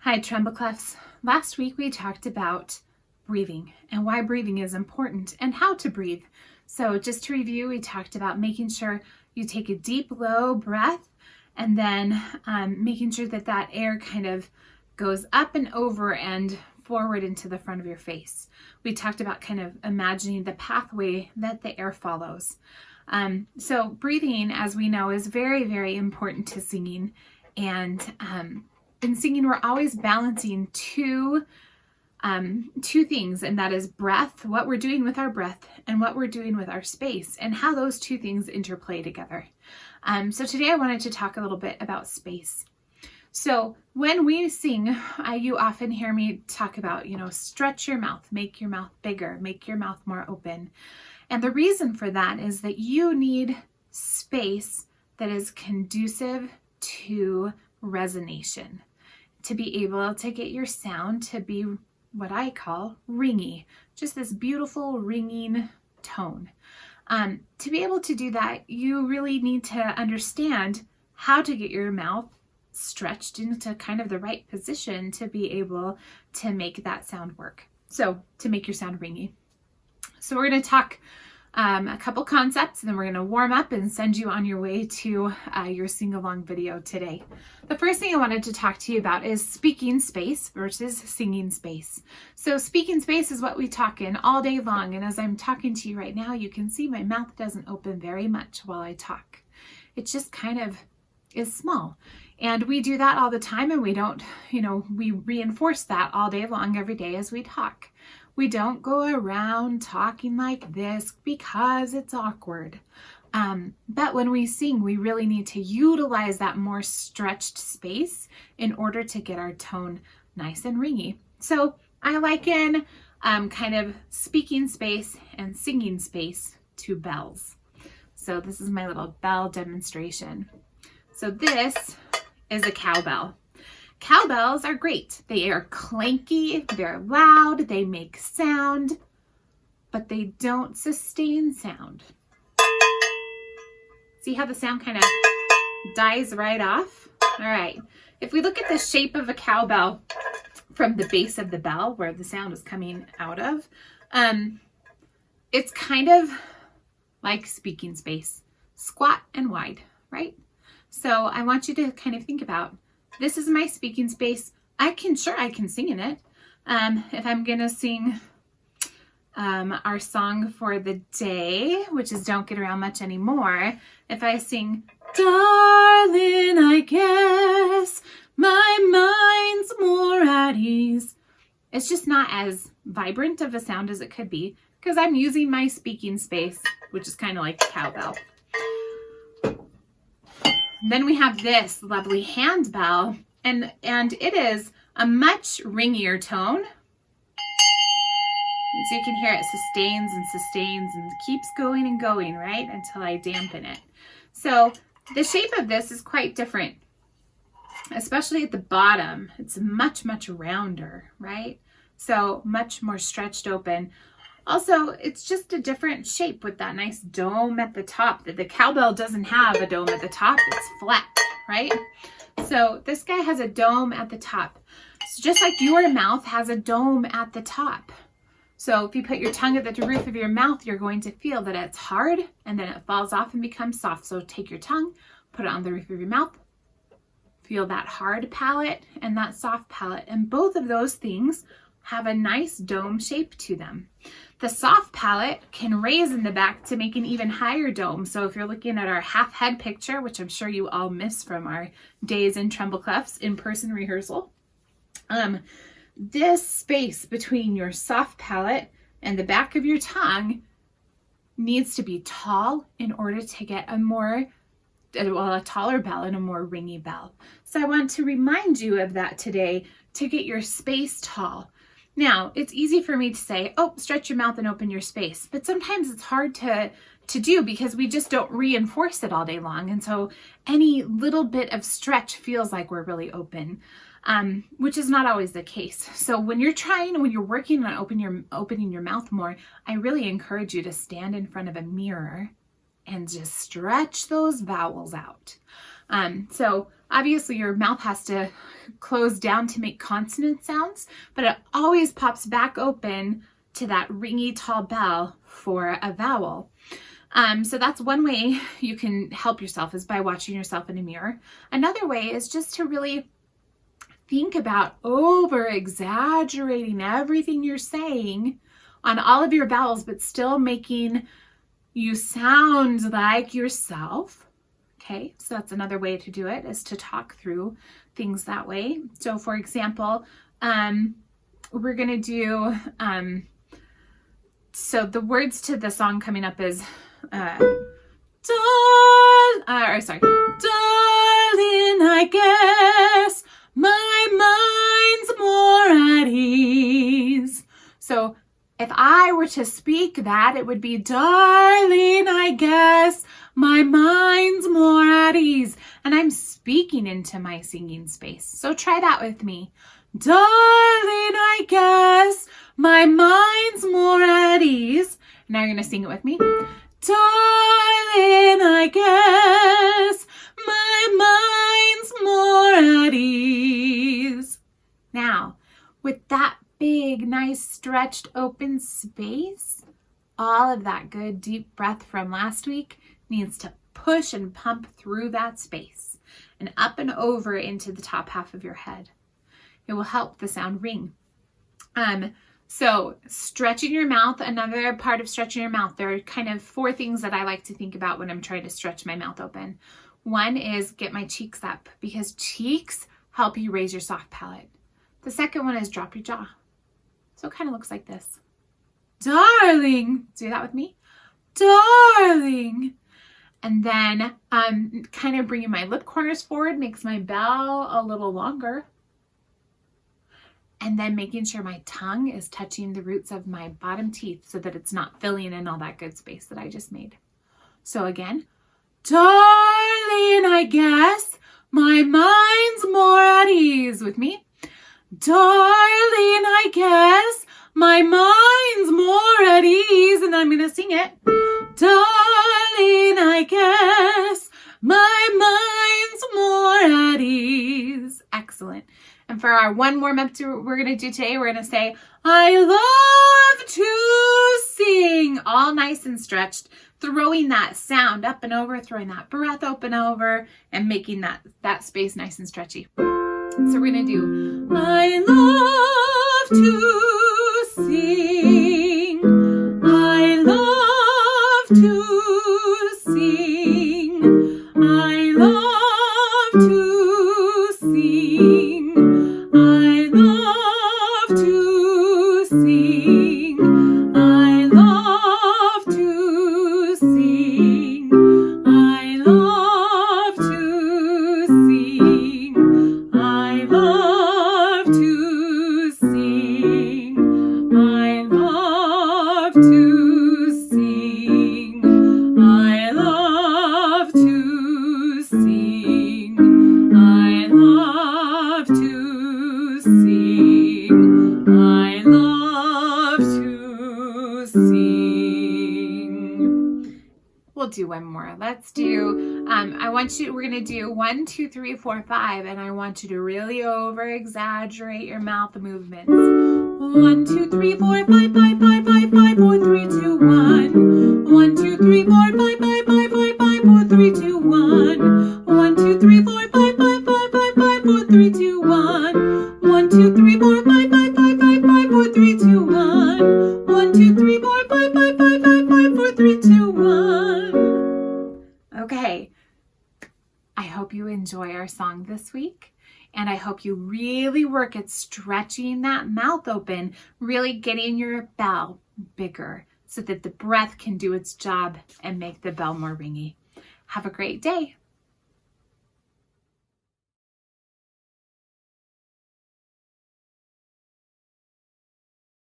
Hi, Tremble Clefs. Last week we talked about breathing and why breathing is important and how to breathe. So just to review, we talked about making sure you take a deep, low breath and then making sure that that air kind of goes up and over and forward into the front of your face. We talked about kind of imagining the pathway that the air follows. So breathing, as we know, is very, very important to singing. And in singing, we're always balancing two things, and that is breath, what we're doing with our breath, and what we're doing with our space, and how those two things interplay together. So today I wanted to talk a little bit about space. So when we sing, you often hear me talk about, stretch your mouth, make your mouth bigger, make your mouth more open. And the reason for that is that you need space that is conducive to resonation, to be able to get your sound to be what I call ringy, just this beautiful ringing tone. To be able to do that, you really need to understand how to get your mouth stretched into kind of the right position to be able to make that sound work. So to make your sound ringy. So we're going to talk a couple concepts, and then we're going to warm up and send you on your way to your sing-along video today. The first thing I wanted to talk to you about is speaking space versus singing space. So speaking space is what we talk in all day long, and as I'm talking to you right now, you can see my mouth doesn't open very much while I talk. It just kind of is small. And we do that all the time, and we don't, we reinforce that all day long, every day as we talk. We don't go around talking like this because it's awkward. But when we sing, we really need to utilize that more stretched space in order to get our tone nice and ringy. So I liken kind of speaking space and singing space to bells. So this is my little bell demonstration. So this is a cowbell. Cowbells are great. They are clanky, they're loud, they make sound, but they don't sustain sound. See how the sound kind of dies right off? All right. If we look at the shape of a cowbell from the base of the bell, where the sound is coming out of, it's kind of like speaking space, squat and wide, right? So I want you to kind of think about, this is my speaking space. I can sing in it. If I'm gonna sing our song for the day, which is Don't Get Around Much Anymore, if I sing, darling, I guess my mind's more at ease, it's just not as vibrant of a sound as it could be because I'm using my speaking space, which is kind of like a cowbell. Then we have this lovely handbell, and it is a much ringier tone. And so you can hear it sustains and sustains and keeps going and going, right, until I dampen it. So the shape of this is quite different, especially at the bottom. It's much, much rounder, right? So much more stretched open. Also, it's just a different shape with that nice dome at the top. The cowbell doesn't have a dome at the top. It's flat, right? So this guy has a dome at the top. So just like your mouth has a dome at the top. So if you put your tongue at the roof of your mouth, you're going to feel that it's hard and then it falls off and becomes soft. So take your tongue, put it on the roof of your mouth. Feel that hard palate and that soft palate. And both of those things have a nice dome shape to them. The soft palate can raise in the back to make an even higher dome. So if you're looking at our half head picture, which I'm sure you all miss from our days in Tremble Clefs in-person rehearsal, this space between your soft palate and the back of your tongue needs to be tall in order to get a taller bell and a more ringy bell. So I want to remind you of that today, to get your space tall. Now, it's easy for me to say, oh, stretch your mouth and open your space. But sometimes it's hard to do because we just don't reinforce it all day long. And so any little bit of stretch feels like we're really open, which is not always the case. So when you're working on opening your mouth more, I really encourage you to stand in front of a mirror and just stretch those vowels out. So Obviously, your mouth has to close down to make consonant sounds, but it always pops back open to that ringy tall bell for a vowel. So that's one way you can help yourself, is by watching yourself in a mirror. Another way is just to really think about over exaggerating everything you're saying on all of your vowels, but still making you sound like yourself. Okay, so that's another way to do it, is to talk through things that way. So for example, we're gonna do, so the words to the song coming up is, darling, I guess my mind's more at ease. So if I were to speak that, it would be, darling, I guess my mind's more at ease. And I'm speaking into my singing space. So try that with me. Darling, I guess my mind's more at ease. Now you're going to sing it with me. Darling, I guess my mind's more at ease. Now, with that big, nice, stretched, open space, all of that good, deep breath from last week needs to push and pump through that space and up and over into the top half of your head. It will help the sound ring. So stretching your mouth, another part of stretching your mouth, there are kind of 4 things that I like to think about when I'm trying to stretch my mouth open. One is get my cheeks up, because cheeks help you raise your soft palate. The second one is drop your jaw. So it kind of looks like this. Darling, do that with me. Darling. And then kind of bringing my lip corners forward makes my bell a little longer. And then making sure my tongue is touching the roots of my bottom teeth so that it's not filling in all that good space that I just made. So again, darling, I guess my mind's more at ease. With me. Darling, I guess my mind's more at ease. And then I'm going to sing it. Darling, I guess my mind's more at ease. Excellent. And for our one warm up we're going to do today, we're going to say, I love to sing. All nice and stretched, throwing that sound up and over, throwing that breath up and over, and making that space nice and stretchy. So we're going to do, I love to sing. I love to sing. I love to sing. I love to sing. I love to sing. I love to sing. I love to sing. I love to sing. I love to sing. I love to sing. I love to sing. We'll do one more. Let's do, we're going to do 1, 2, 3, 4, 5, and I want you to really over exaggerate your mouth movements. 1, 2, 3, 4, 5, 5, 5, 5, 5, 4, 3, 2, 1. 1, 2, 3, 4, 5, 5, 5, 5, 5, 4, 3, 2, 1. 1, 2, 3, 4, 5, 5, 5, 5, 5, 4, 3, 2, 1. 1, 2, 3, 4, 5, 5, 5, 5, 5, 4, 3, 2, 1. 1, 2, 3, 4, 5, 5, 5, 5, 5, 4, 3, 2, 1. Okay. I hope you enjoy our song this week, and I hope you really work at stretching that mouth open, really getting your bell bigger so that the breath can do its job and make the bell more ringy. Have a great day.